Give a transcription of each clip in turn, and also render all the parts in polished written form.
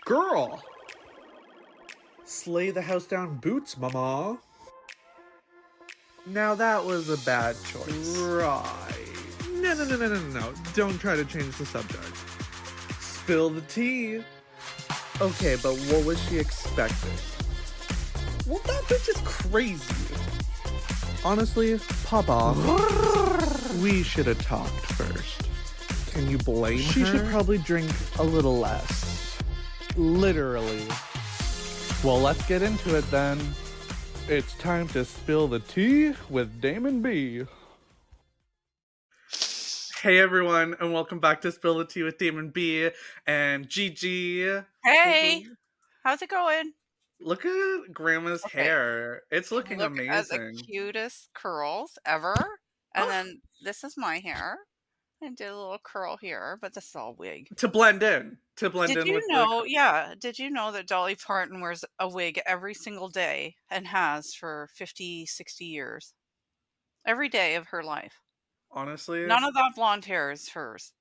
Girl, slay the house down boots, mama. Now that was a bad choice. Right. No. Don't try to change the subject. Spill the tea. Okay, but what was she expecting? Well, that bitch is crazy. Honestly, Papa, we should have talked first. Can you blame She her? should probably drink a little less. Literally. Well, let's get into it then. It's time to spill the tea with Damen B. Hey everyone, and welcome back to Spill the Tea with Damen B and Gigi. Hey, how's it going? Look at Grandma's Okay, hair. It's looking look at the amazing. cutest curls ever. And then this is my hair. I did a little curl here, but this is all wig. To blend in. Did with you the... know, yeah, did you know that Dolly Parton wears a wig every single day and has for 50, 60 years? Every day of her life. Honestly, None of that blonde hair is hers.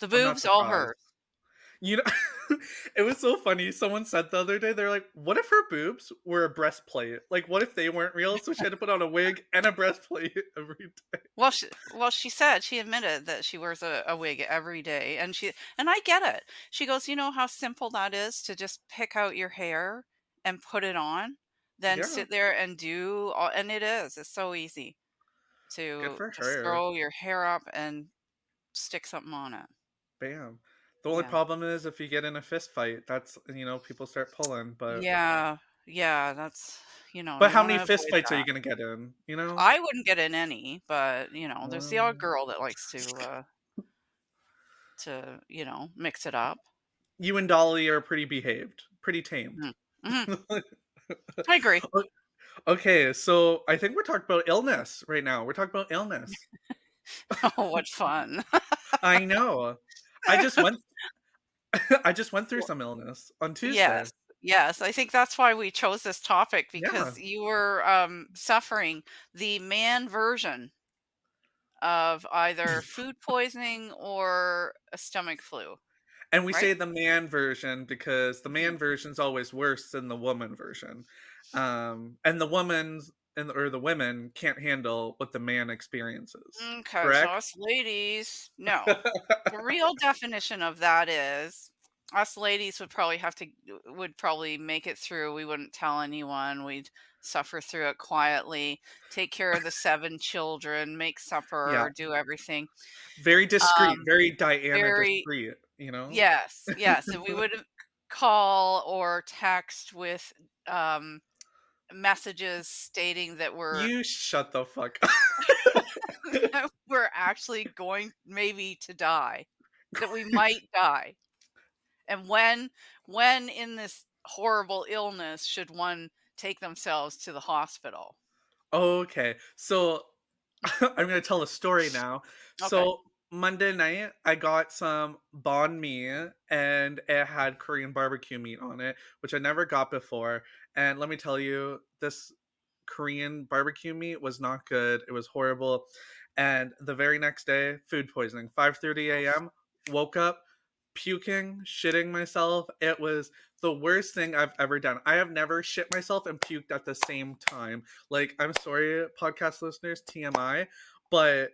The I'm not boobs, all surprised. hers. You know, it was so funny. Someone said the other day, they're like, what if her boobs were a breastplate? Like, what if they weren't real? So she had to put on a wig and a breastplate every day. Well, she said, she admitted that she wears a wig every day, and I get it. She goes, you know how simple that is to just pick out your hair and put it on, then Yeah, sit there and do all, and it is. It's so easy good to for just her. throw your hair up and stick something on it. Bam. The only Yeah. problem is if you get in a fist fight, that's, people start pulling. Yeah. Yeah, that's, you But want how to many fist avoid fights are you that. gonna get in? I wouldn't get in any, but there's the odd Um, girl that likes to mix it up. you and Dolly are pretty behaved, pretty tamed. Mhm. Mhm. I agree. Okay, so I think we're talking about illness right now. We're talking about illness. Oh, what fun. I know. I just went I just went through Well, some illness on Tuesday. yes. Yes, I think that's why we chose this topic Yeah. because you were, suffering the man version of either food poisoning or a stomach flu, And we right? say the man version because the man Mhm. version's always worse than the woman version. And the women can't handle what the man experiences. Okay, so Correct? us ladies no. The real definition of that is us ladies would probably make it through. We wouldn't tell anyone. We'd suffer through it quietly, take care of the 7 children, make Yeah. supper, do everything. Very discreet, Um, very Diana very discreet. yes, yes, and we would call or text with, um, messages stating that You shut the fuck we're actually going maybe to die, that we might die. And when in this horrible illness should one take themselves to the hospital? Okay, so I'm gonna tell a story now. Okay. So Monday night, I got some banh mi, and it had Korean barbecue meat on it, which I never got before. And let me tell you, this Korean barbecue meat was not good. It was horrible. And the very next day, food poisoning. 5:30 a.m. Woke up puking, shitting myself. It was the worst thing I've ever done. I have never shit myself and puked at the same time. Like, I'm sorry, podcast listeners, TMI, but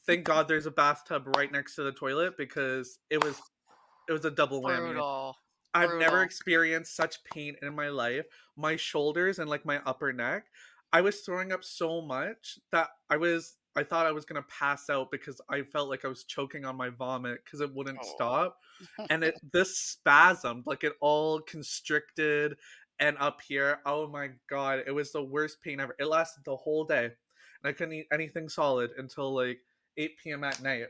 thank God there's a bathtub right next to the toilet because it was a double whammy. Brutal. I've never Brutal. experienced such pain in my life. My shoulders and like my upper neck, I was throwing up so much that I thought I was going to pass out because I felt like I was choking on my vomit because it wouldn't Oh. stop. And this spasmed, like it all constricted and up here. Oh my god, it was the worst pain ever. It lasted the whole day. And I couldn't eat anything solid until like 8 p.m. at night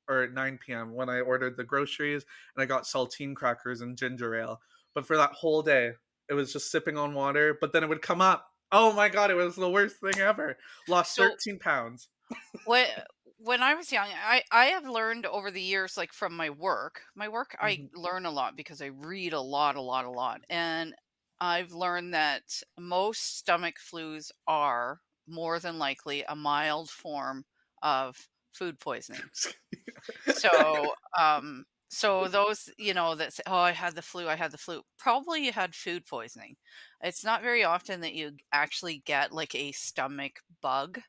or 9 p.m. when I ordered the groceries and I got saltine crackers and ginger ale. But for that whole day, it was just sipping on water, but then it would come up. Oh my god, it was the worst thing ever. Lost So 13 pounds. when when I was young, I have learned over the years, like from my work. My work, I Mhm. learn a lot because I read a lot, a lot, a lot, and I've learned that most stomach flus are more than likely a mild form of food poisoning. So, So those, that say, "Oh, I had the flu, I had the flu." Probably you had food poisoning. It's not very often that you actually get like a stomach bug.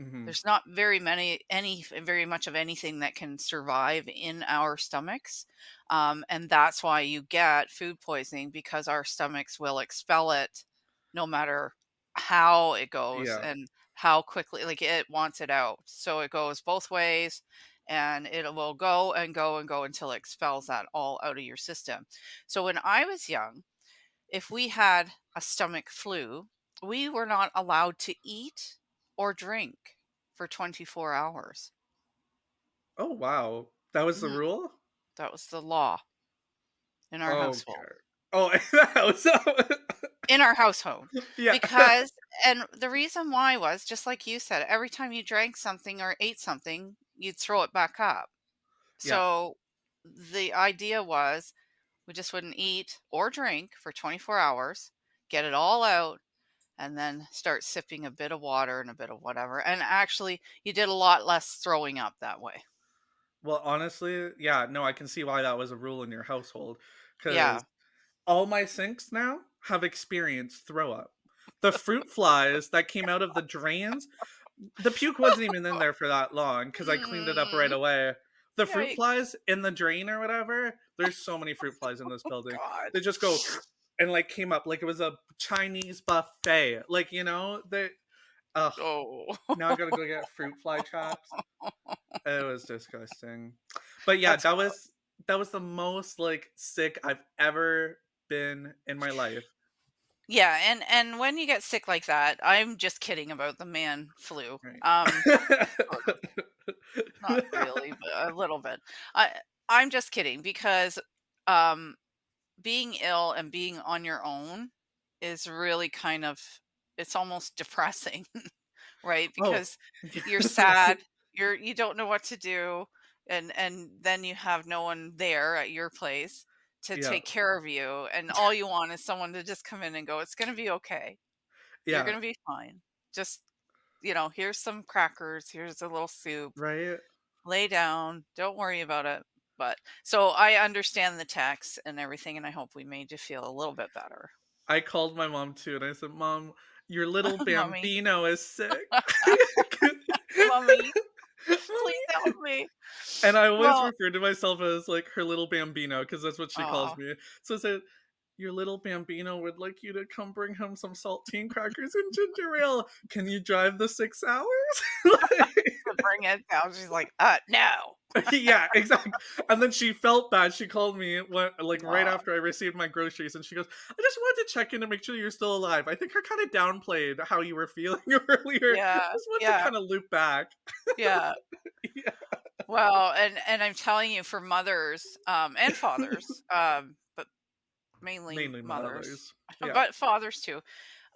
Mhm. There's not very much of anything that can survive in our stomachs, and that's why you get food poisoning because our stomachs will expel it no matter how it goes Yeah. and how quickly, like, it wants it out. So it goes both ways, and it will go and go and go until it expels that all out of your system. So when I was young, if we had a stomach flu, we were not allowed to eat or drink for 24 hours. Oh, wow. That was the Mhm. rule? That was the law in our household. Okay. Oh, that was In our household. yeah. Because and the reason why was, just like you said, every time you drank something or ate something, you'd throw it back up. Yeah. So the idea was we just wouldn't eat or drink for 24 hours, get it all out, and then start sipping a bit of water and a bit of whatever. And actually, you did a lot less throwing up that way. Well, honestly, yeah, no, I can see why that was a rule in your household, Yeah. because all my sinks now have experienced throw up. The fruit flies that came out of the drains, the puke wasn't even in there for that long because I cleaned it up right Mm. away. The fruit Yikes. flies in the drain or whatever, there's so many fruit flies in this building. God. They just go and like came up like it was a Chinese buffet. Like, they ugh, Oh, now I gotta go get fruit fly traps. It was disgusting. But yeah, that's that was the most like sick I've ever been in my life. yeah, and when you get sick like that, I'm just kidding about the man flu. Right. Sort of, not really, but a little bit. I I'm just kidding because um being ill and being on your own is really kind of, it's almost depressing, right? Oh. Because you're sad, you don't know what to do, and then you have no one there at your place to Yeah. take care of you, and all you want is someone to just come in and go, "It's going to be okay. You're Yeah. going to be fine. Just, here's some crackers, here's a little soup. Right? Lay down. Don't worry about it." But so I understand the text and everything, and I hope we made you feel a little bit better. I called my mom too and I said, "Mom, your little Mommy, bambino is sick." mommy, please Mommy. help me. And I always Well, refer to myself as like her little bambino because that's what she calls oh, me. So I said, "Your little bambino would like you to come bring him some saltine crackers and ginger ale. Can you drive the 6 hours?" to bring it down. She's like, no. Yeah, exactly. And then she felt bad. She called me like right Aw, after I received my groceries, and she goes, "I just wanted to check in to make sure you're still alive. I think I kind of downplayed how you were feeling earlier. yeah, Just want to yeah, kind of loop back." yeah. Yeah. Well, and I'm telling you, for mothers, and fathers, but mainly Mainly mothers, mothers. Yeah, but fathers too.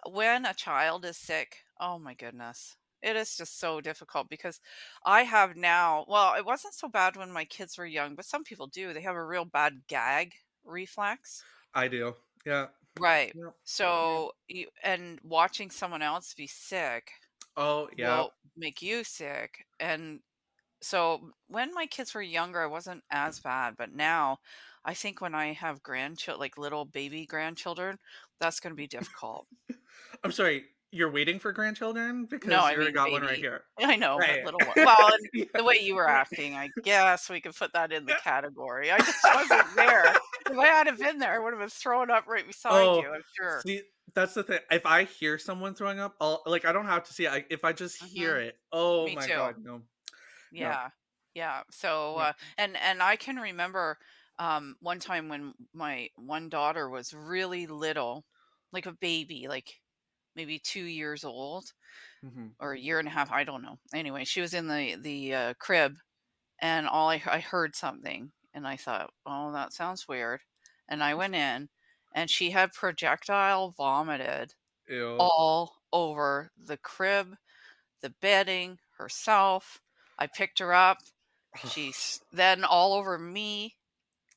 When a child is sick, oh my goodness, it is just so difficult because I have now, well, it wasn't so bad when my kids were young, but some people do. They have a real bad gag reflex. I do. Yeah. Right. Yep. Yep. So and watching someone else be sick Oh, yeah. will make you sick. And so when my kids were younger, I wasn't as bad, but now I think when I have grandchildren, like little baby grandchildren, that's going to be difficult. I'm sorry. You're waiting for grandchildren No, because I you already mean got one right baby. here. I know, but Right. little one. Well, and Yeah. the way you were Right. acting, I guess we could put that in the category. I just wasn't there. If I had have been there, I would have been throwing up right beside Oh, you, I'm sure. see, that's the thing. If I hear someone throwing up, I don't have to see it. If I just hear Mhm. it, oh Me my too. god, no, no, Yeah. Yeah. So, no. and I can remember, one time when my one daughter was really little, like a baby, like maybe 2 years old Mhm. or a year and a half, I don't know. Anyway, she was in the crib, and I heard something, and I thought, "Oh, that sounds weird." And I went in, and she had projectile vomited Ew. all over the crib, the bedding, herself. I picked her up. She's then all over me,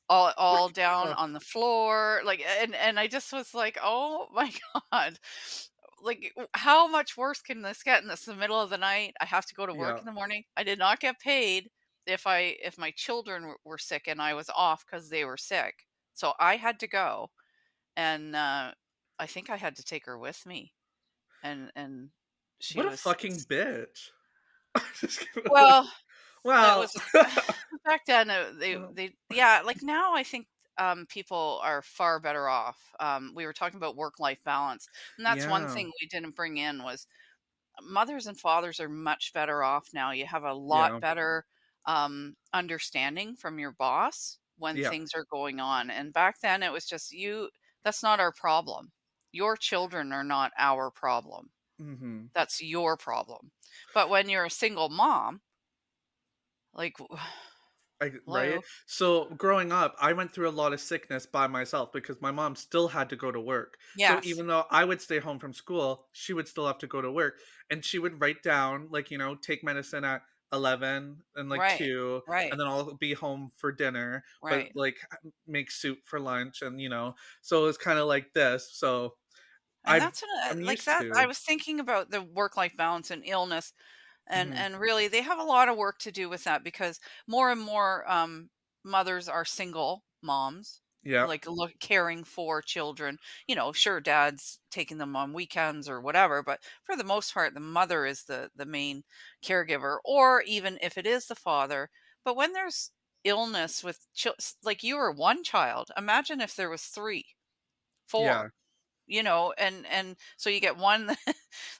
all down Ugh, on the floor, like, and I just was like, "Oh my god." Like, how much worse can this get? And this is the middle of the night. I have to go to work yeah. in the morning. I did not get paid. if my children were sick and I was off because they were sick, so I had to go, and I think I had to take her with me, and she What a was fucking bitch. Just kidding, like, well, it wow. was back then. Well, They yeah, like now I think people are far better off. We were talking about work life balance, and that's one yeah, thing we didn't bring in was mothers and fathers are much better off now. You have a lot yeah, better understanding from your boss when yeah. things are going on. And back then it was just you, that's not our problem. Your children are not our problem. Mhm. That's your problem. But when you're a single mom, like, Right? hello? So, growing up, I went through a lot of sickness by myself because my mom still had to go to work. So, Yes. even though I would stay home from school, she would still have to go to work, and she would write down, like, take medicine at 11 and, like, Right. 2, Right. and then I'll be home for dinner, but, Right. like, make soup for lunch and, so it's kinda like this. So, And I that's I'm like used that. I to. was thinking about the work life balance and illness. Mhm. And really, they have a lot of work to do with that because more and more mothers are single moms, Yep. like caring for children. Sure, dad's taking them on weekends or whatever, but for the most part, the mother is the main caregiver, or even if it is the father. But when there's illness with like you were one child, imagine if there was three, Yeah. four, and so you get one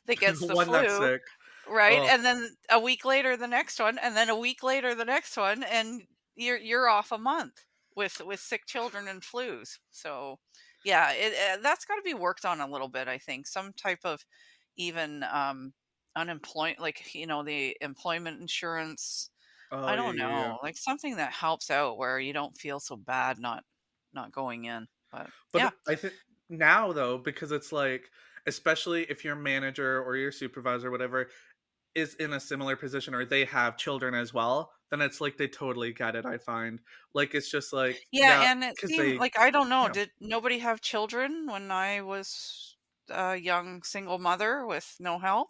that gets the One that's flu. sick. Right, Oh, and then a week later the next one, and then a week later the next one, and you're off a month with sick children and flus. So, yeah, that's gotta be worked on a little bit, I think. Some type of even, unemployment, like, the employment insurance. oh, I yeah, don't yeah, yeah. know, like, something that helps out where you don't feel so bad not going in, but But yeah. I think now though, because it's like, especially if your manager or your supervisor, whatever, is in a similar position or they have children as well, then it's like they totally get it. I find like it's just like Yeah, yeah, and it because seemed they like I don't know, yeah. did nobody have children when I was a young single mother with no help?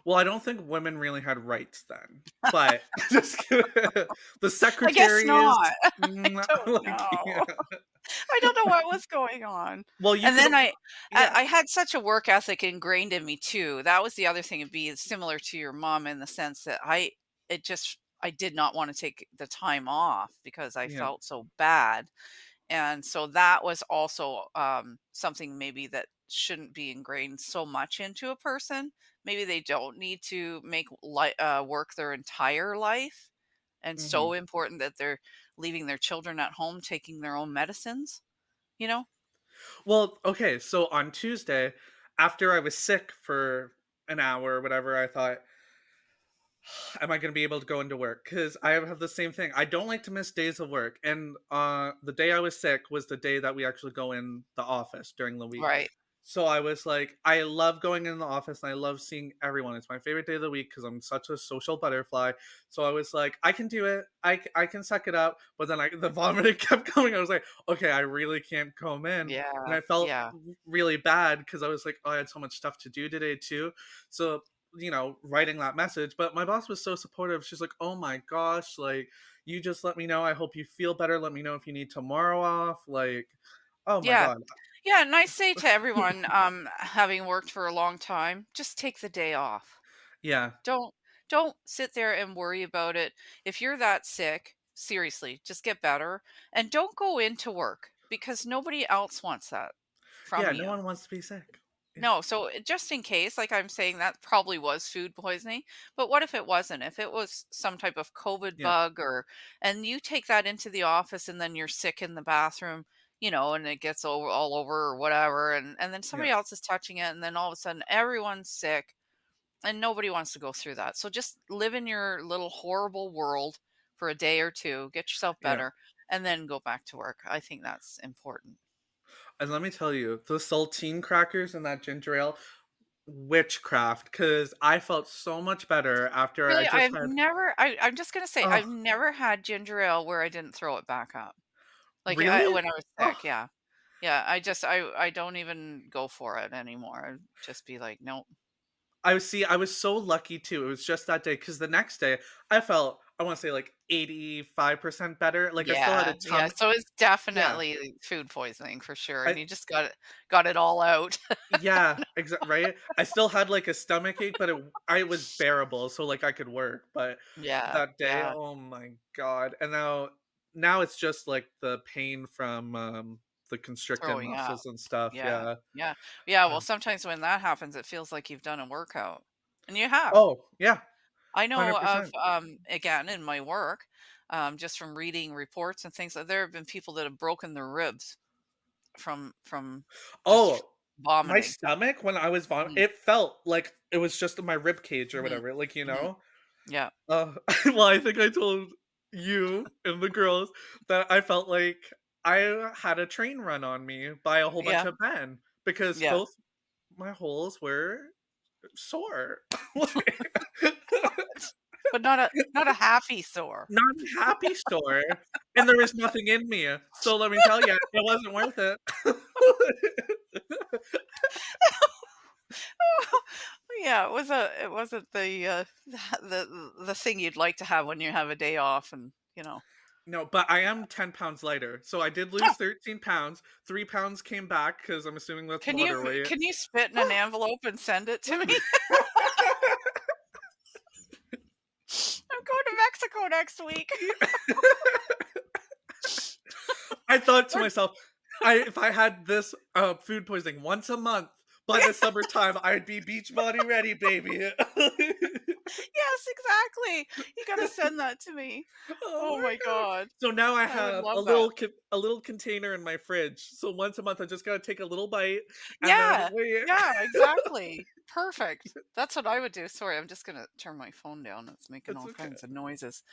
Well, I don't think women really had rights then, but just kidding. The I guess secretaries, not. I don't like yeah. know. I don't know what was going on. Well, you And could then yeah. I had such a work ethic ingrained in me too. That was the other thing, it'd be similar to your mom in the sense that I did not want to take the time off because I Yeah. felt so bad. And so that was also something maybe that shouldn't be ingrained so much into a person. Maybe they don't need to make work their entire life, and Mhm. so important that they're leaving their children at home taking their own medicines. You know? Well, okay, so on Tuesday, after I was sick for an hour or whatever, I thought, am I going to be able to go into work? Because I have the same thing. I don't like to miss days of work. And the day I was sick was the day that we actually go in the office during the week. Right. So I was like, I love going in the office and I love seeing everyone. It's my favorite day of the week because I'm such a social butterfly. So I was like, I can do it. I can suck it up. But then the vomiting kept coming. I was like, okay, I really can't come in. And Yeah. I felt Yeah. really bad because I was like, oh, I had so much stuff to do today too. So writing that message, but my boss was so supportive. She's like, "Oh my gosh, like you just let me know. I hope you feel better. Let me know if you need tomorrow off." Like, oh my Yeah. god. Yeah. And I say to everyone, having worked for a long time, just take the day off. Yeah. Don't don't sit there and worry about it. If you're that sick, seriously, just get better and don't go into work because nobody else wants that Yeah, from no you. one wants to be sick. Yeah. No, so just in case, like I'm saying, that probably was food poisoning. But what if it wasn't? If it was some type of COVID Yeah. bug and you take that into the office and then you're sick in the bathroom, and it gets all over or whatever, and then Yeah. somebody else is touching it, and then all of a sudden everyone's sick and nobody wants to go through that. So just live in your little horrible world for a day or two, get yourself Yeah. better, and then go back to work. I think that's important. And let me tell you, the saltine crackers and that ginger ale, witchcraft, because I felt so much better after I Really, just had I'm just gonna say, oh, I've never had ginger ale where I didn't throw it back up. Like, really? when I was Oh, sick, yeah. Yeah, I don't even go for it anymore. I'd just be like, "Nope." I was so lucky too. It was just that day because the next day I felt I wanna say, like, 85% better, like, I still had a Yeah, yeah, tongue. so it's Yeah, definitely food poisoning for sure, and I you just got it all out. yeah, right? I still had, like, a stomach ache, but it was bearable, so, like, I could work, but Yeah, that day, yeah, oh my god, and now it's just, like, the pain from, the constricted throwing up. muscles and stuff, Yeah, yeah. yeah. Yeah, well, Um, sometimes when that happens, it feels like you've done a workout, and you have. oh, yeah, I know of, 100%. again, in my work, just from reading reports and things, there have been people that have broken their ribs from just Oh, my vomiting. stomach when I was Mhm, it felt like it was just in my rib cage or mhm, whatever, like, mhm. Yeah, Uh, well, I think I told you and the girls that I felt like I had a train run on me by a whole bunch yeah, of men because yeah. both my holes were sore. But not a happy sore. Not a happy sore, and there was nothing in me, so let me tell you, it wasn't worth it. Yeah, it wasn't the thing you'd like to have when you have a day off and, No, but I am 10 pounds lighter, so I did lose 13 pounds, 3 pounds came back because 'cause I'm assuming that's Can you water weight. can you spit in an envelope and send it to me? I'm going to Mexico next week. I thought to Or myself, if I had this, food poisoning once a month by the summertime, I'd be beach body ready, baby. Yes, exactly. You gotta send that to me. Oh Oh my my god. god. So now I I would have love that. a little container in my fridge, so once a month, I just gotta take a little bite, and then Yeah. wait. Yeah, exactly. Perfect. That's what I would do. Sorry, I'm just gonna turn my phone down. It's making It's all okay. kinds of noises.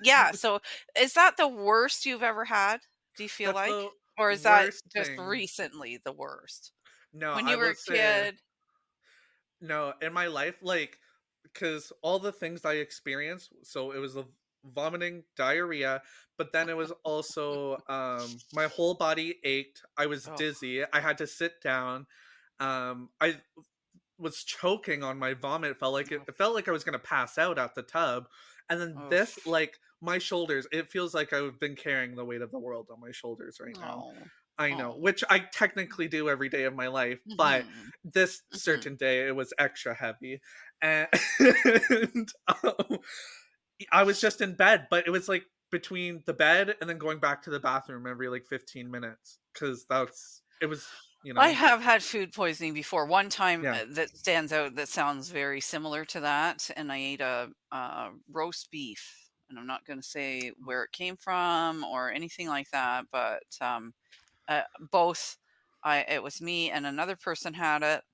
Yeah, so is that the worst you've ever had? Do you feel That's like? the Or is that worst just thing. recently the worst? No, When I you were will a say kid? no, in my life, like, because all the things I experienced, so it was the vomiting, diarrhea, but then it was also, my whole body ached, I was Oh, dizzy, I had to sit down, I was choking on my vomit, oh, it felt like I was gonna pass out at the tub, and then oh, this, like, my shoulders, it feels like I've been carrying the weight of the world on my shoulders right now. oh, I know, oh. which I technically do every day of my life, but Mhm, this mhm. certain day, it was extra heavy, and, um, I was just in bed, but it was, like, between the bed and then going back to the bathroom every, like, 15 minutes, because that's it was, you I know? have had food poisoning before. One time, Yeah. that stands out that sounds very similar to that, and I ate a, roast beef, and I'm not gonna say where it came from or anything like that, but, both it was me and another person had it,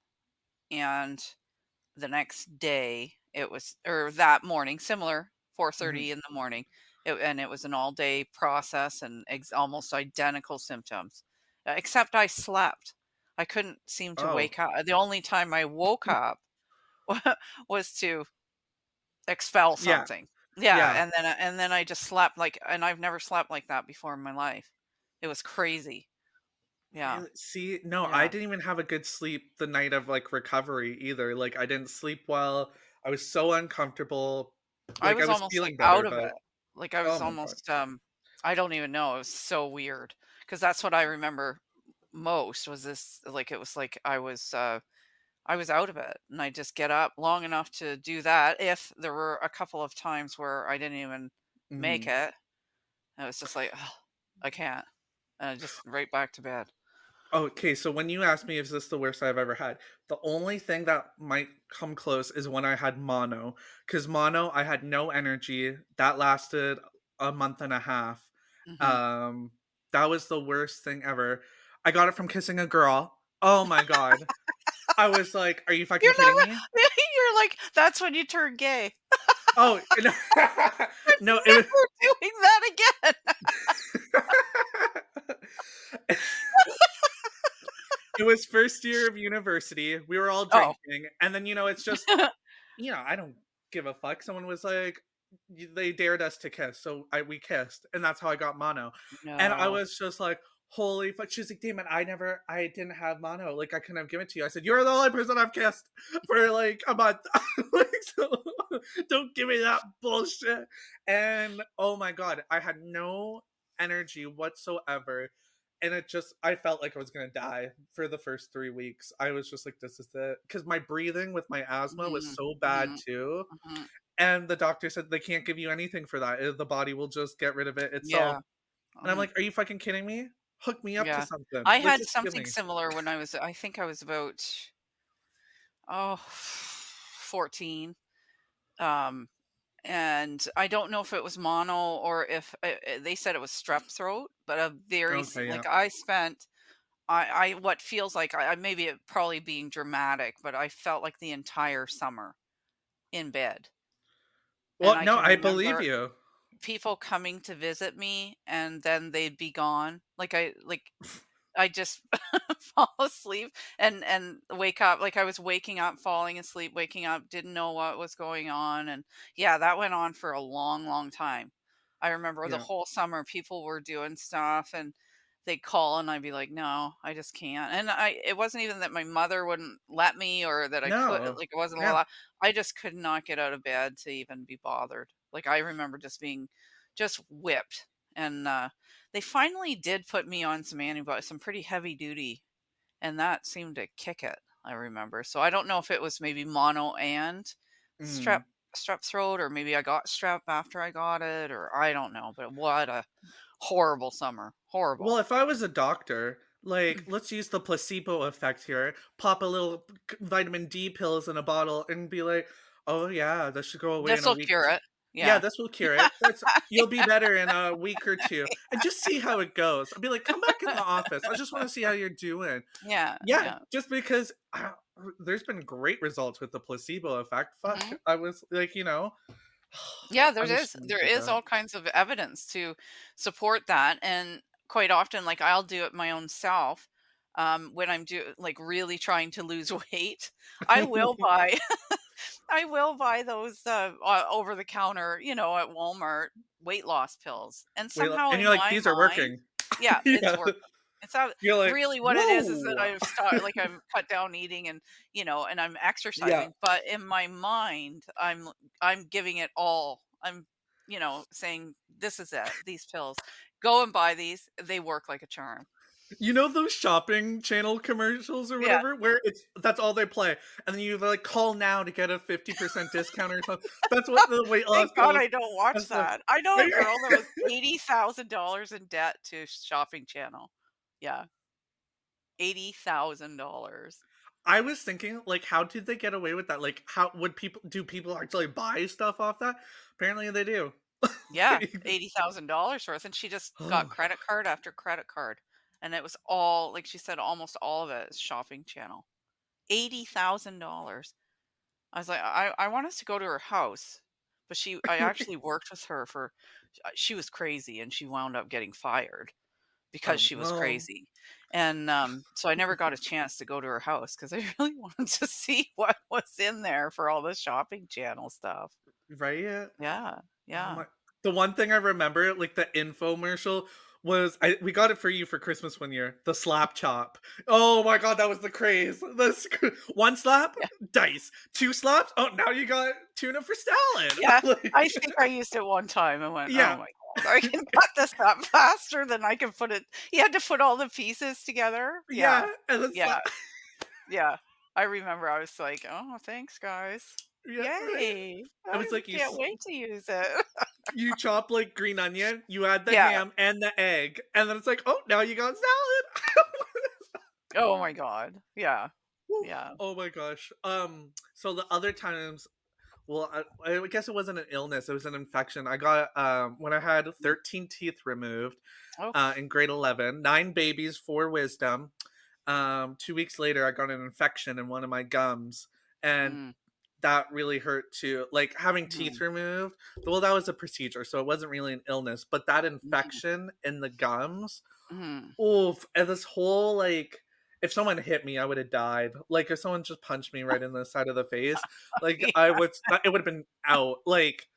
and the next day, it was or that morning, similar, Mhm. 4:30 in the morning, it was an all-day process and almost identical symptoms, except I slept. I couldn't seem to Oh. wake up. The only time I woke up was to expel Yeah, something. Yeah, yeah. and then I just slept, and I've never slept like that before in my life. It was crazy. Yeah, Really? See, no, I yeah. didn't even have a good sleep the night of, like, recovery either, like, I didn't sleep well, I was so uncomfortable, I like, I was was almost, like, feeling better, out of it. but Like, I oh was my god. almost, I don't even know, it was so weird because that's what I remember most was this it was like I was out of it, and I just get up long enough to do that if there were a couple of times where I didn't even make Mhm. it, and it was just like, "Ugh, I can't," and I just right back to bed. Okay, so when you asked me, "Is this the worst I've ever had?" The only thing that might come close is when I had mono, because mono, I had no energy, that lasted a month and a half. Mhm. Um, that was the worst thing ever. I got it from kissing a girl. Oh my god. I was like, "Are you fucking You're kidding never me?" you're like, "That's when you turn gay." Oh, no, no, it was Never doing that again. it was first year of university, we were all Oh. drinking, and then, it's just I don't give a fuck, someone was like they dared us to kiss, so I we kissed, and that's how I got mono, and I No. was just like, holy fuck. She was like, Damon, I didn't have mono. Like, I couldn't have given it to you. I said, you're the only person I've kissed for like a month. Like, so don't give me that bullshit. And oh my God, I had no energy whatsoever. And I felt like I was going to die for the first 3 weeks. I was just like, this is it. Because my breathing with my asthma was Mhm, so bad mhm, too. mhm. And the doctor said they can't give you anything for that. The body will just get rid of it itself. Yeah, And I'm mhm, like, "Are you fucking kidding me? Hook me up to yeah. something. I Like, had just give something me." similar when I think I was about, oh, 14, um, and I don't know if it was mono or if, they said it was strep throat, but a very s Okay, yeah. like, I spent I what feels like I maybe it probably being dramatic, but I felt like the entire summer in bed, and Well, I no, can I believe remember you. people coming to visit me, and then they'd be gone. I just fall asleep and wake up, like, I was waking up, falling asleep, waking up, didn't know what was going on, and yeah, that went on for a long, long time. I remember the Yeah. whole summer people were doing stuff, and they'd call, and I'd be like, "No, I just can't." And it wasn't even that my mother wouldn't let me or that I could No. like, it wasn't Yeah. allowed. I just could not get out of bed to even be bothered. Like, I remember just being just whipped, and, they finally did put me on some antibiotics, some pretty heavy duty, and that seemed to kick it, I remember. So I don't know if it was maybe mono and strep Mm. strep throat, or maybe I got strep after I got it, or I don't know, but what a horrible summer. Well, Horrible. if I was a doctor, like, let's use the placebo effect here. Pop a little vitamin D pills in a bottle and be like, "Oh, yeah, this should go away in a This'll week." cure it. Yeah, Yeah. this will cure it. That's You'll be better in a week or 2, and just see how it goes. I'll be like, "Come back in the office. I just wanna see how you're doing." Yeah, Yeah, yeah. just because, there's been great results with the placebo effect. Fuck, Mhm. I was like, Yeah, I wish someone there did is that. all kinds of evidence to support that, and quite often, like, I'll do it my own self, when I'm like, really trying to lose weight. I will buy I will buy those, over the counter, at Walmart, weight loss pills, and somehow And in you're like, my "These are mind, working." yeah, it's Yeah. working. It's not You're like, really what it is that "Whoa." I've started, like, I've cut down eating, and, and I'm Yeah. exercising, but in my mind, I'm giving it all. I'm, saying, "This is it, these pills. Go and buy these. They work like a charm." You know those shopping channel commercials or Yeah. whatever where that's all they play, and then you like, "Call now to get a 50% discount," or something? That's what the weight loss Thank God pills. I don't watch That's what that. I know Are a you girl that was $80,000 in debt to Shopping Channel. Yeah, $80,000. I was thinking, like, how did they get away with that? Like, how would people actually buy stuff off that? Apparently they do. Yeah, $80,000 worth, and she just got Oh, credit card after credit card, and it was all, like she said, almost all of it is Shopping Channel. $80,000. I was like, I want us to go to her house, but I actually worked with her for she was crazy, and she wound up getting fired because oh, she was no. crazy. And, so I never got a chance to go to her house because I really wanted to see what was in there for all the Shopping Channel stuff. Right? Yeah, Oh yeah, my The one thing I remember, like, the infomercial was we got it for you for Christmas one year, the slap chop. Oh my god, that was the craze. 1 slap, yeah, dice. 2 slaps, oh, now you got tuna for salad. yeah. Like, I think I used it one time and went, "Oh yeah. my god, I can cut this up faster than I can put it." You had to put all the pieces together. Yeah, Yeah, and then yeah, yeah. I remember I was like, "Oh, thanks, guys. yeah, right? Yay. It I was like can't wait to use it." you chop, like, green onion, you add the Yeah. ham and the egg, and then it's like, "Oh, now you got salad." Oh my god. Yeah, Woo. yeah. Oh my gosh. So the other times, well, I guess it wasn't an illness, it was an infection. I got, when I had Mm. 13 teeth removed, Oh. in grade 11, 9 babies, 4 wisdom. 2 weeks later, I got an infection in one of my gums, and Mm, that really hurt too. Like, having teeth mhm, removed, well, that was a procedure, so it wasn't really an illness, but that mhm, infection in the gums, mhm. oof, and this whole, like, if someone hit me, I would have died. Like, if someone just punched me right in the side of the face, like, Yeah, it would have been out. Like,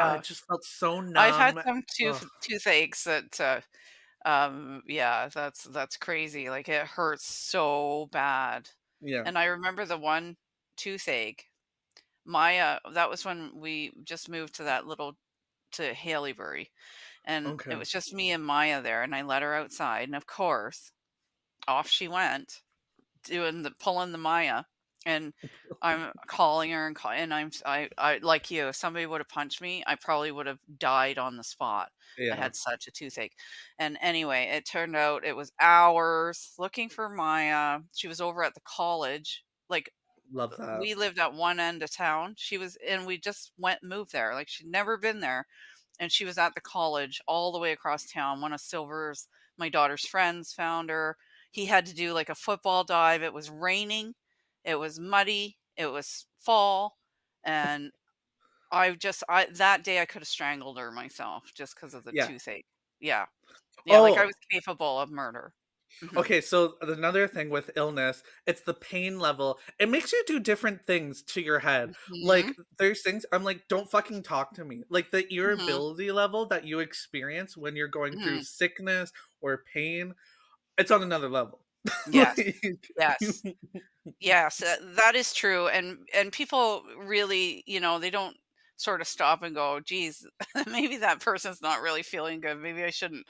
I yeah. just felt so I've had numb. some Ugh. toothaches that, Yeah, that's crazy, like, it hurts so bad. Yeah. And I remember the one toothache, Maya that was when we just moved to that little to Haleybury, and it Okay. was just me and Maya there, and I let her outside, and of course, off she went, doing the pulling the Maya, and I'm calling her and and I like you, if somebody would have punched me, I probably would have died on the spot. I Yeah. had such a toothache. And anyway, it turned out it was hours looking for Maya. She was over at the college. Like Love that. we lived at one end of town. She was and we just went moved there. Like she'd never been there. And she was at the college all the way across town. One of Silver's, my daughter's friends, found her. He had to do like a football dive. It was raining, it was muddy, it was fall, and I that day I could have strangled her myself just because of the Yeah. toothache. Yeah. Yeah, like I Oh, was capable of murder. Mhm. okay, so another thing with illness, it's the pain level. It makes you do different things to your head. Like, Mhm. there's things I'm like, "Don't fucking talk to me." Like, the Mhm. irritability level that you experience when you're going through Mhm. sickness or pain, it's on another level. Yes. Like Yes. Yes, that is true, and people really, they don't sort of stop and go, "Geez, maybe that person's not really feeling good. Maybe I shouldn't,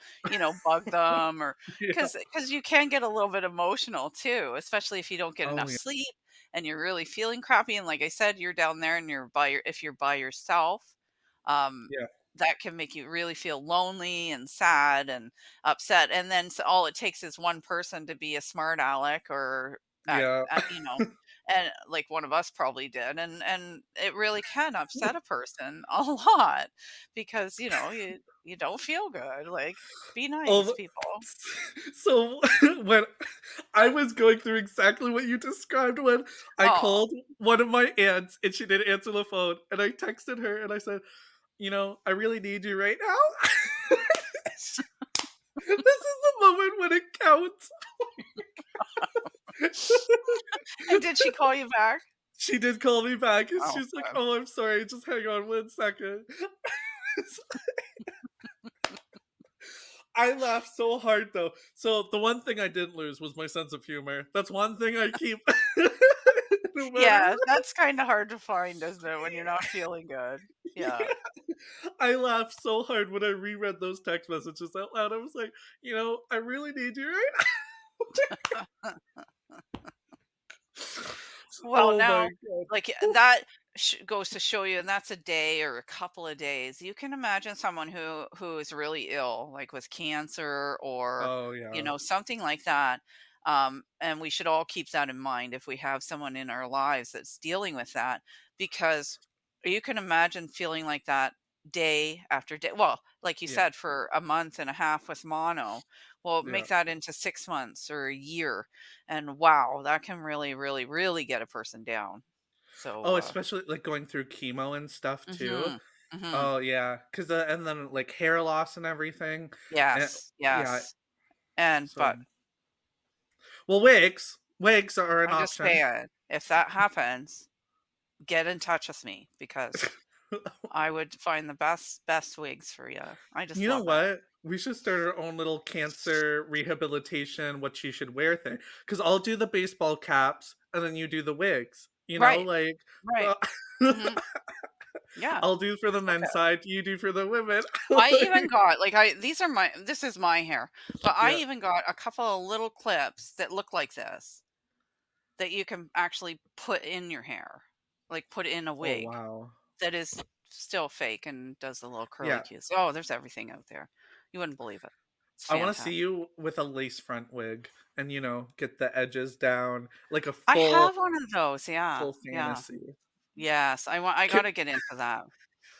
bug them," or Yeah. because you can get a little bit emotional too, especially if you don't get Oh, enough yeah. sleep and you're really feeling crappy. And like I said, you're down there and if you're by yourself, um, Yeah. that can make you really feel lonely and sad and upset. And then all it takes is one person to be a smart aleck or Yeah. and like one of us probably did, and it really can upset a person a lot because you don't feel good. Like, be nice, Oh, people. so when I was going through exactly what you described when I Oh. called one of my aunts and she didn't answer the phone, and I texted her and I said, "I really need you right now." This is the moment when it counts. And did she call you back? She did call me back and Oh, she's like, good. "Oh, I'm sorry, just hang on 1 second." I laughed so hard though. So the one thing I didn't lose was my sense of humor. That's one thing I keep no matter Yeah, what. that's kind of hard to find, isn't it, when you're not feeling good? Yeah. I laughed so hard when I reread those text messages out loud. I was like, I really need you right now. Well, Oh my now, god. like, Whew. that goes to show you, and that's a day or a couple of days. You can imagine someone who is really ill, like with cancer or Oh yeah. something like that. And we should all keep that in mind if we have someone in our lives that's dealing with that, because you can imagine feeling like that day after day. Well, like you Yeah. said, for a month and a half with mono. Well, Yeah. make that into 6 months or a year, and wow, that can really, really, really get a person down. So, Oh, especially like going through chemo and stuff too. mhm, mhm. Oh yeah, cuz and then like hair loss and everything. And Yes, yeah, yes. And so but well wigs are an I'm just option. saying, if that happens, get in touch with me because I would find the best wigs for you. I just You know love it. what? We should start our own little cancer rehabilitation, what you should wear thing. Because I'll do the baseball caps and then you do the wigs. Right, Like, right. uh, Mhm. Yeah, I'll do for the look men's at side, you do for the women. I even Like, got like this is my hair, but I yeah. even got a couple of little clips that look like this that you can actually put in your hair, like put in a Oh, wig wow. that is still fake and does the little curly Yeah. cues. Oh, there's everything out there. You wouldn't believe it. It's I want to see fantastic. you with a lace front wig and, get the edges down like a I full, have one of those. Yeah. full Yeah. fantasy. Yes. I got Can, to get into that.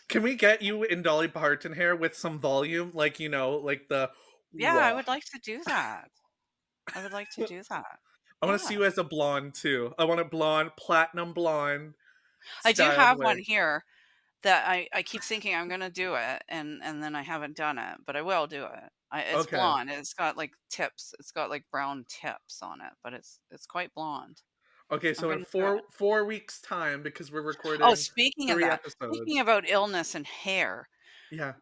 can we get you in Dolly Parton hair with some volume? Like, like the Yeah, I wah. would like to do that. I would like to do that. I wanna see Yeah. you as a blonde too. I want a blonde, platinum blonde I do styled have one wig. here that I keep thinking I'm gonna do it, and then I haven't done it, but I will do it. It's Okay. blonde. It's got like tips. It's got like brown tips on it, but it's quite blonde. Okay, I'm so in gonna do it. 4 weeks' time, because we're Oh, recording speaking of 3 that, speaking episodes. about illness and hair, Yeah.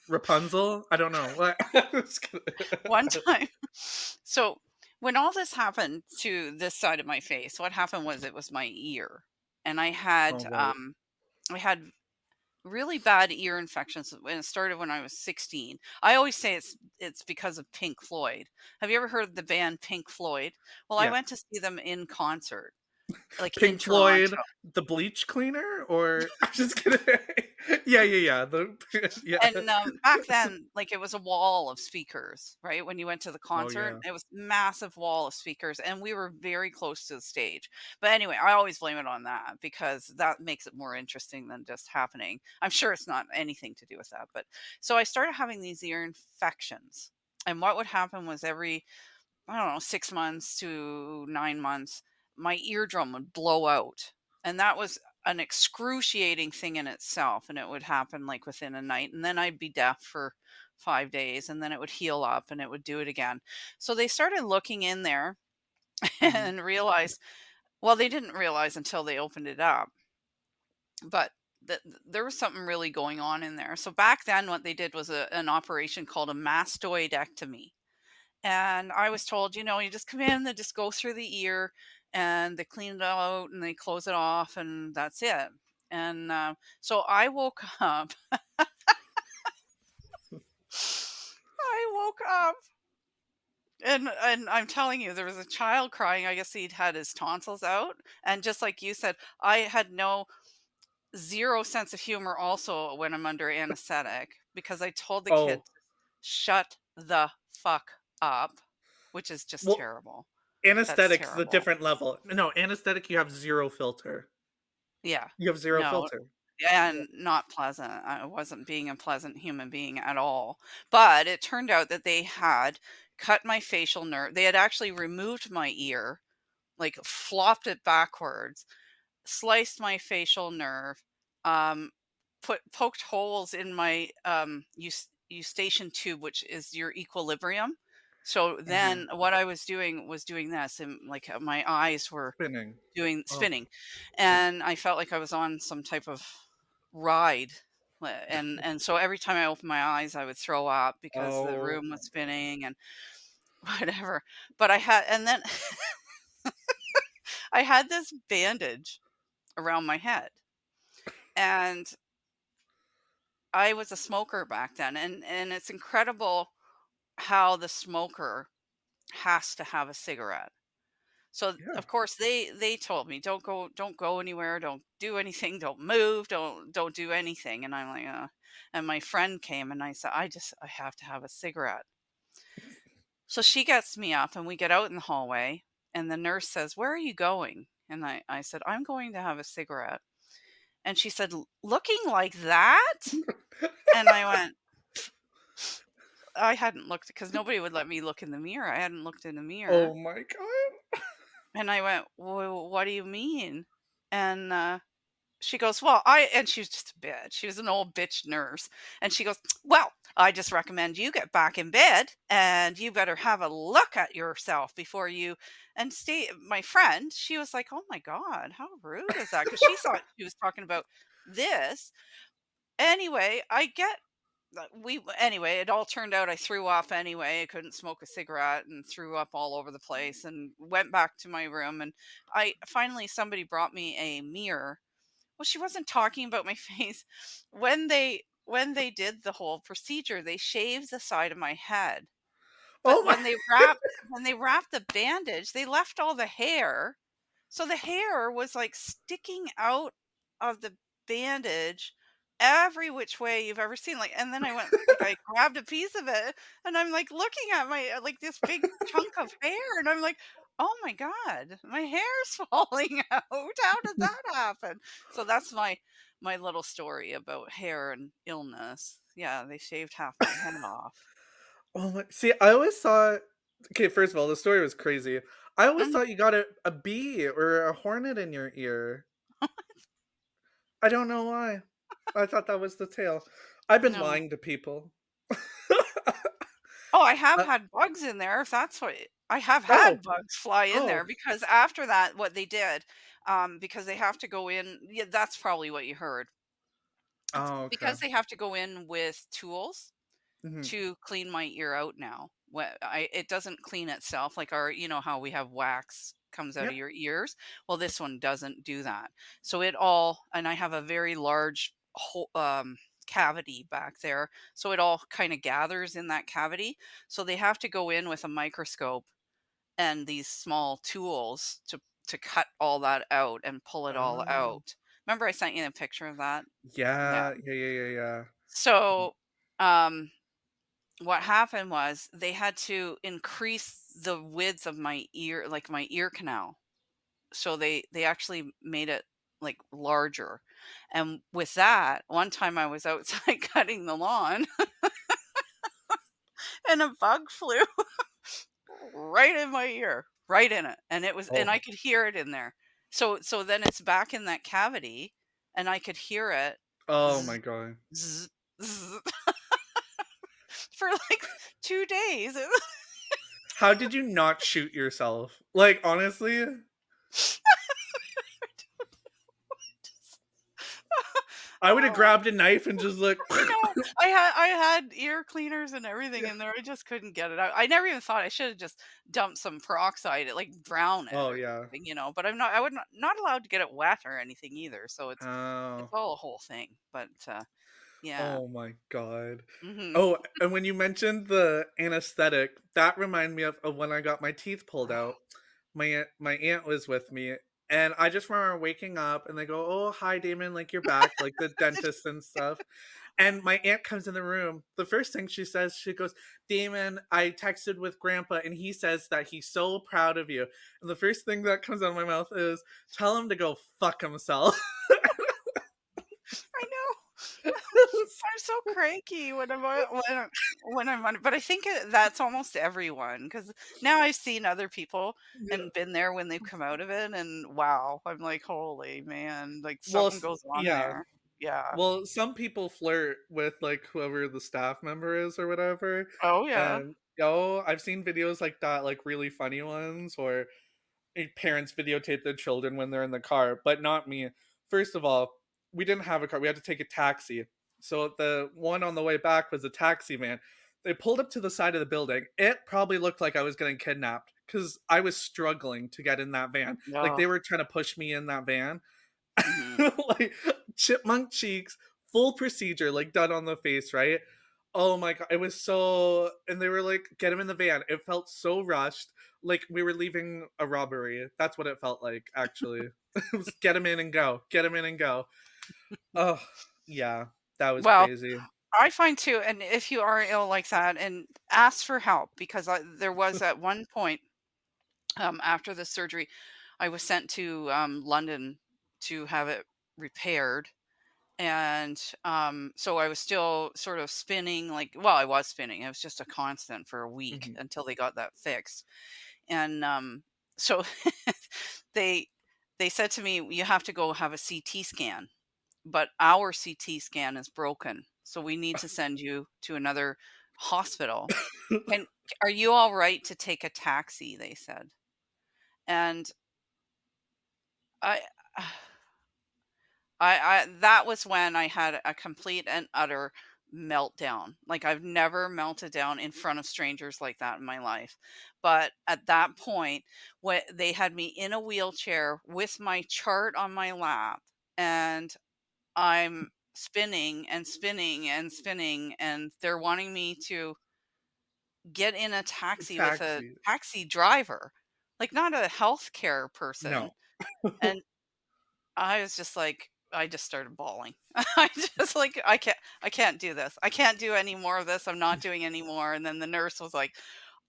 Rapunzel? I don't know. What? Just kidding. One time so, when all this happened to this side of my face, what happened was it was my ear, and Oh, right. I had really bad ear infections when it started when I was 16. I always say it's because of Pink Floyd. Have you ever heard of the band Pink Floyd? Well, I Yeah. went to see them in concert, like, in Pink Floyd, Toronto. the bleach cleaner? Or I'm just kidding. Yeah, yeah, yeah. The yeah. And, back then, like, it was a wall of speakers, right? When you went to the Oh, concert, yeah. it was massive wall of speakers, and we were very close to the stage. But anyway, I always blame it on that because that makes it more interesting than just happening. I'm sure it's not anything to do with that, but so I started having these ear infections, and what would happen was every, I don't know, 6 months to 9 months, my eardrum would blow out, and that was an excruciating thing in itself, and it would happen, like, within a night, and then I'd be deaf for 5 days, and then it would heal up, and it would do it again. So they started looking in there Mhm. and realized, well, they didn't realize until they opened it up, but there was something really going on in there. So back then, what they did was an operation called a mastoidectomy. And I was told, you just come in, they just go through the ear and they clean it out and they close it off and that's it. And so I woke up. I woke up and I'm telling you, there was a child crying. I guess he'd had his tonsils out. And just like you said, I had no zero sense of humor also when I'm under anesthetic because I told the kid, Oh, shut the fuck up, which is just well, terrible. That's anesthetic's the terrible. different level. No, anesthetic, you have 0 filter. Yeah. You have 0 No, filter. Yeah. and not pleasant. I wasn't being a pleasant human being at all. But it turned out that they had cut my facial nerve. They had actually removed my ear, like flopped it backwards, sliced my facial nerve, um, poked holes in my eustachian tube, which is your equilibrium. So Uh-huh. then what I was doing this, and like my eyes were Spinning. doing Oh, spinning, yeah. and I felt like I was on some type of ride, and so every time I opened my eyes, I would throw up because the Oh room my was spinning and whatever. But I had and then I had this bandage around my head, and I was a smoker back then, and it's incredible how the smoker has to have a cigarette. So, yeah. of course, they told me, don't go anywhere, don't do anything, don't move, don't do anything." And I'm like, and my friend came and I said, I have to have a cigarette." So she gets me up and we get out in the hallway and the nurse says, "Where are you going?" And I said, "I'm going to have a cigarette." And she said, "Looking like that?" And I went, I hadn't looked because nobody would let me look in the mirror. I hadn't looked in the mirror. Oh my god. And I went, "Well, what do you mean?" And she goes, "Well, I," and she was just a bitch. She was an old bitch nurse. And she goes, "Well, I just recommend you get back in bed and you better have a look at yourself before you and stay." My friend, she was like, "Oh my God, how rude is that?" Because she thought she was talking about this. Anyway, anyway, it all turned out I threw up anyway. I couldn't smoke a cigarette and threw up all over the place and went back to my room. And I finally, somebody brought me a mirror. Well, she wasn't talking about my face. When they did the whole procedure, they shaved the side of my head. But Oh my when they wrapped the bandage, they left all the hair. So the hair was like sticking out of the bandage every which way you've ever seen. Like, and then I grabbed a piece of it and I'm like looking at my like this big chunk of hair and I'm like, "Oh my God, my hair's falling out. How did that happen?" So that's my little story about hair and illness. Yeah, they shaved half my head off. oh my see, I always thought okay, first of all, the story was crazy. I always Mhm. thought you got a bee or a hornet in your ear. I don't know why. I thought that was the tale. I've been No. lying to people. Oh, I have Uh, had bugs in there, if that's what I have oh, had bugs fly in there oh, because after that, what they did, because they have to go in, yeah, that's probably what you heard. It's oh, okay. because they have to go in with tools. Mhm. to clean my ear out now. It doesn't clean itself like our, you know how we have wax comes out of Yep. your ears. Well, this one doesn't do that. So it all, and I have a very large cavity back there, so it all kind of gathers in that cavity. So they have to go in with a microscope and these small tools to cut all that out and pull it all Oh. out. Remember I sent you a picture of that? Yeah. Yeah. Yeah, yeah, yeah, yeah. So, um what happened was they had to increase the width of my ear, like my ear canal. So they actually made it like larger. And with that, one time I was outside cutting the lawn and a bug flew right in my ear, right in it. And it was, and I Oh. could hear it in there. So then it's back in that cavity and I could hear it Oh my zzz, god. zzz, zzz, for like 2 days. How did you not shoot yourself? Like, honestly? I would have Oh, grabbed a knife and just like I know. I had ear cleaners and everything Yeah. in there. I just couldn't get it out. I never even thought I should have just dumped some peroxide, like drown it Oh, or yeah. something, but I would not allowed to get it wet or anything either. So it's Oh. all a whole thing. But yeah. Oh my god. Hmm. Oh, and when you mentioned the anesthetic, that reminded me of when I got my teeth pulled out. My aunt was with me, and I just remember waking up and they go, "Oh, hi, Damon, like you're back," like the dentist and stuff. And my aunt comes in the room. The first thing she says, she goes, "Damon, I texted with Grandpa, and he says that he's so proud of you." And the first thing that comes out of my mouth is, "Tell him to go fuck himself." I know. I'm so cranky when I'm on it, but I think that's almost everyone because now I've seen other people Yeah. and been there when they've come out of it, and wow, I'm like, holy man, like Well, something goes on yeah. there. Yeah. Well, some people flirt with, like, whoever the staff member is or whatever, Oh yeah. and, I've seen videos like that, like, really funny ones, or parents videotape their children when they're in the car, but not me. First of all, we didn't have a car, we had to take a taxi. So the one on the way back was a taxi van. They pulled up to the side of the building. It probably looked like I was getting kidnapped because I was struggling to get in that van. Like, No. they were trying to push me in that van. Hmm. Like, chipmunk cheeks, full procedure, like, done on the face, right? Oh my god, it was so, and they were like, "Get him in the van." It felt so rushed, like we were leaving a robbery. That's what it felt like, actually. It was, "Get him in and go. Get him in and go." Oh, yeah, that was Well, crazy. I find too, and if you are ill like that, and ask for help because there was at one point after the surgery, I was sent to London to have it repaired. And so I was still sort of spinning, like, well, I was spinning. It was just a constant for a week Mhm. until they got that fixed. And so they they said to me, you have to go have a CT scan, but our CT scan is broken. So we need to send you to another hospital. And are you all right to take a taxi? They said. And I I that was when I had a complete and utter meltdown. Like, I've never melted down in front of strangers like that in my life. But at that point, when they had me in a wheelchair with my chart on my lap, and I'm spinning and spinning and spinning, and they're wanting me to get in a taxi with a Taxi. taxi driver, like, not a healthcare person. No. And I was just like, I just started bawling. I just like, I can't do this. I can't do any more of this. I'm not doing any more. And then the nurse was like,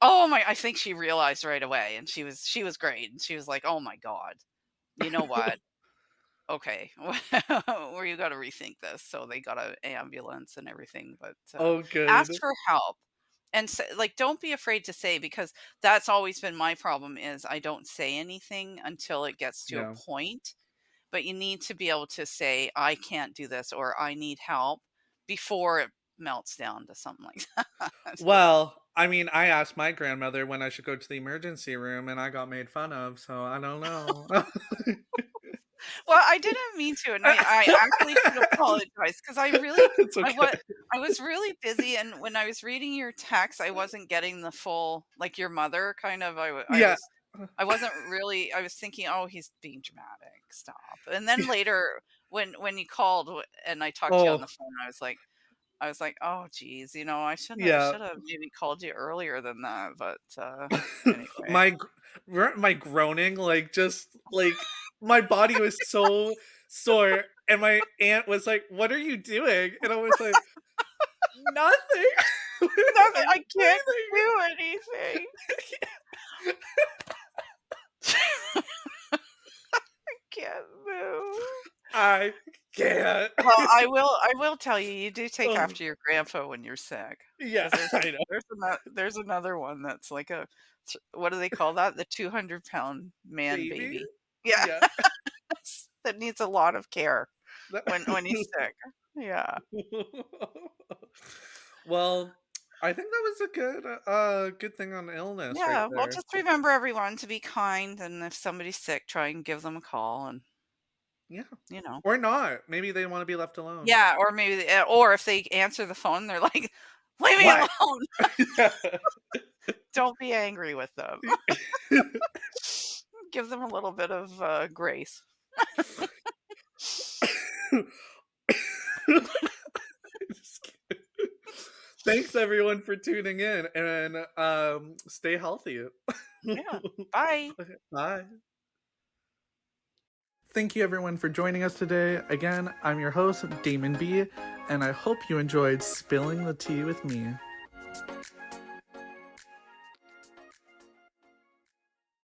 "Oh my," I think she realized right away, and she was great. And she was like, "Oh my God, you know what? Okay, where you got to rethink this." So they got an ambulance and everything. But Oh, ask good. for help. And like, don't be afraid to say, because that's always been my problem is I don't say anything until it gets to a Yeah. point, but you need to be able to say, "I can't do this," or "I need help," before it melts down to something like that. Well, I mean, I asked my grandmother when I should go to the emergency room, and I got made fun of, so I don't know. Well, I didn't mean to, and I actually should apologize because I really It's I okay. was I was really busy, and when I was reading your text, I wasn't getting the full like your mother kind of. Yeah. I wasn't really. I was thinking, oh, he's being dramatic. Stop. And then later, when you called and I talked to you on Oh, the phone, I was like, oh, geez, I yeah. should have maybe called you earlier than that. But anyway, My my groaning, like, just, like, my body was so sore, and my aunt was like, "What are you doing?" And I was like, "Nothing. nothing. I'm I can't breathing." do anything. Can't move. I can't. Well, I will tell you, you do take Oh, after your grandpa when you're sick, yeah, 'cause I know. there's another one that's like what do they call that? The 200-pound man Baby? baby. Yeah, Yeah. that needs a lot of care That when he's sick. Yeah. Well, I think that was a good thing on illness right Yeah, well, there. just remember everyone to be kind, and if somebody's sick, try and give them a call and, Yeah. you know. Or not. Maybe they wanna be left alone. Yeah, or maybe or if they answer the phone, they're like, "Leave me What? alone." Yeah. Don't be angry with them. Give them a little bit of, grace. Just kidding. Thanks everyone for tuning in and stay healthy. Yeah. Bye. Okay, bye. Thank you everyone for joining us today. Again, I'm your host, Damen B, and I hope you enjoyed spilling the tea with me.